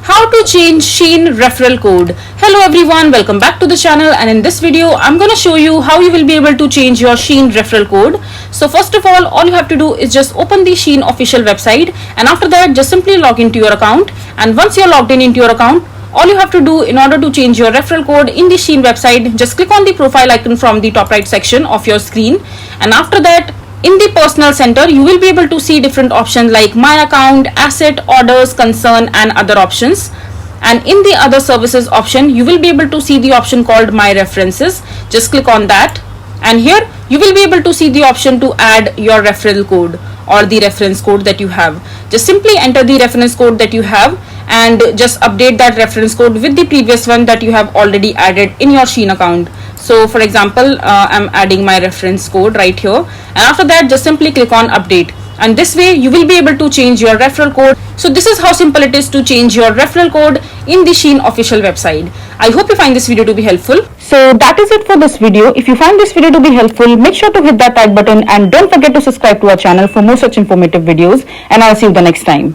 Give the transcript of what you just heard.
How to change Shein referral code. Hello everyone, welcome back to the channel, and in this video I'm going to show you how you will be able to change your Shein referral code. So first of all you have to do is just open the Shein official website, and after that just simply log into your account. And once you're logged in into your account, all you have to do in order to change your referral code in the Shein website, just click on the profile icon from the top right section of your screen, and after that in the personal center you will be able to see different options like my account, asset, orders, concern and other options. And in the other services option you will be able to see the option called my references. Just click on that, and here you will be able to see the option to add your referral code or the reference code that you have. Just simply enter the reference code that you have and just update that reference code with the previous one that you have already added in your Shein account. So for example, I'm adding my reference code right here, and after that just simply click on update, and this way you will be able to change your referral code. So this is how simple it is to change your referral code in the Shein official website. I hope you find this video to be helpful. So that is it for this video. If you find this video to be helpful, make sure to hit that like button and don't forget to subscribe to our channel for more such informative videos, and I'll see you the next time.